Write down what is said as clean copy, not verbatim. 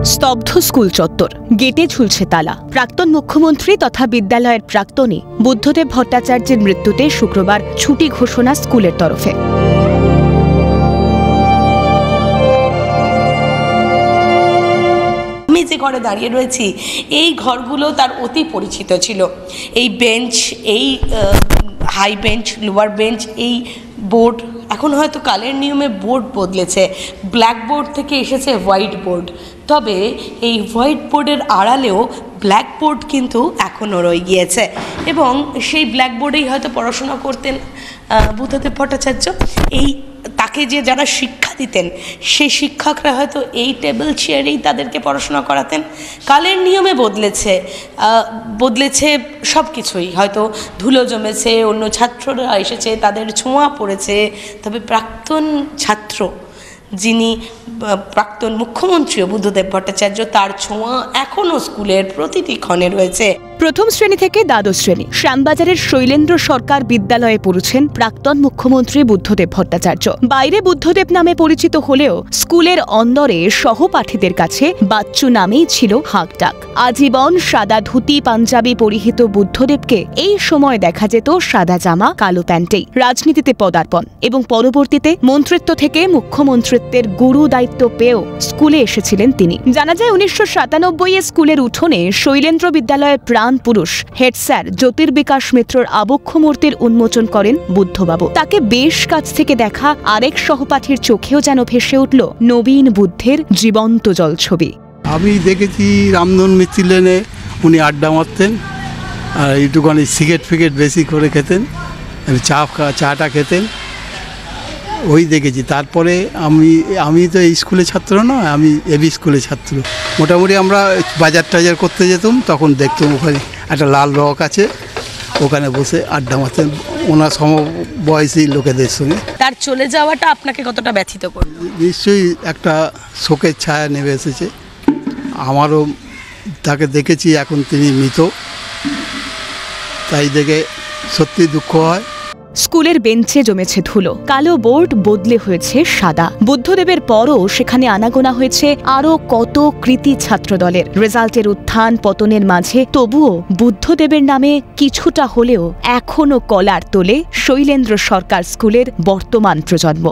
স্তব্ধ স্কুল চত্বর, গেটে ঝুলছে তালা। প্রাক্তন মুখ্যমন্ত্রী তথা বিদ্যালয়ের প্রাক্তনী বুদ্ধদেব ভট্টাচার্যের মৃত্যুতে শুক্রবার ছুটি ঘোষণা স্কুলের তরফে। আমি যে ঘরে দাঁড়িয়ে রয়েছি এই ঘরগুলো তার অতি পরিচিত ছিল। এই বেঞ্চ, এই হাই বেঞ্চ, লোয়ার বেঞ্চ, এই বোর্ড, এখন হয়তো কালের নিয়মে বোর্ড বদলেছে, ব্ল্যাকবোর্ড থেকে এসেছে হোয়াইট বোর্ড। তবে এই হোয়াইট বোর্ডের আড়ালেও ব্ল্যাকবোর্ড কিন্তু এখনও রয়ে গিয়েছে এবং সেই ব্ল্যাকবোর্ডেই হয়তো পড়াশোনা করতেন বুদ্ধদেব ভট্টাচার্য। তাকে যে যারা শিক্ষা দিতেন সেই শিক্ষকরা হয়তো এই টেবিল চেয়ারেই তাদেরকে পড়াশোনা করাতেন। কালের নিয়মে বদলেছে সব কিছুই, হয়তো ধুলো জমেছে, অন্য ছাত্ররা এসেছে, তাদের ছোঁয়া পড়েছে। তবে প্রাক্তন ছাত্র, যিনি প্রাক্তন মুখ্যমন্ত্রী বুদ্ধদেব ভট্টাচার্য, তার ছোঁয়া এখনও স্কুলের প্রতিটি ক্ষণে রয়েছে। প্রথম শ্রেণী থেকে দ্বাদশ শ্রেণী শ্যামবাজারের শৈলেন্দ্র সরকার বিদ্যালয়ে পড়েছেন প্রাক্তন মুখ্যমন্ত্রী বুদ্ধদেব ভট্টাচার্য। বাইরে বুদ্ধদেব নামে পরিচিত হলেও স্কুলের অন্দরে সহপাঠীদের কাছে বাচ্চু নামেই ছিল হাঁকডাক। আজীবন সাদা ধুতি পাঞ্জাবি পরিহিত বুদ্ধদেবকে এই সময় দেখা যেত সাদা জামা কালো প্যান্টেই। রাজনীতিতে পদার্পণ এবং পরবর্তীতে মন্ত্রিত্ব থেকে মুখ্যমন্ত্রিত্বের গুরু দায়িত্ব পেয়েও স্কুলে এসেছিলেন তিনি। জানা যায় 1997-এ স্কুলের উঠোনে শৈলেন্দ্র বিদ্যালয়ের প্রাণ পুরুষ হেড স্যার জ্যোতির্বিকাশ মিত্রর আবক্ষ মূর্তির উন্মোচন করেন বুদ্ধবাবু। তাকে বেশ কাছ থেকে দেখা আরেক সহপাঠীর চোখেও যেন ভেসে উঠল নবীন বুদ্ধের জীবন্ত জলছবি। আমি দেখেছি রামধন মিত্র লেনে উনি আড্ডা মারতেন আর একটুখানি সিগারেট বেশি করে খেতেন, চাটা খেতেন, ওই দেখেছি। তারপরে আমি তো এই স্কুলের ছাত্র নয়, আমি এবি স্কুলের ছাত্র। মোটামুটি আমরা বাজার করতে যেতাম, তখন দেখতাম ওখানে একটা লাল রক আছে, ওখানে বসে আড্ডা মারতেন ওনার সমবয়সী লোকেদের সঙ্গে। তার চলে যাওয়াটা আপনাকে কতটা ব্যথিত করল? নিশ্চয়ই একটা শোকের ছায়া নেমে এসেছে। আমারও তাকে দেখেছি, এখন তিনি মৃত, তাই দেখে সত্যি দুঃখ হয়। স্কুলের বেঞ্চে জমেছে ধুলো, কালো বোর্ড বদলে হয়েছে সাদা। বুদ্ধদেবের পরও সেখানে আনাগোনা হয়েছে আরও কত কৃতি ছাত্রদলের। রেজাল্টের উত্থান পতনের মাঝে তবুও বুদ্ধদেবের নামে কিছুটা হলেও এখনও কলার তোলে শৈলেন্দ্র সরকার স্কুলের বর্তমান প্রজন্ম।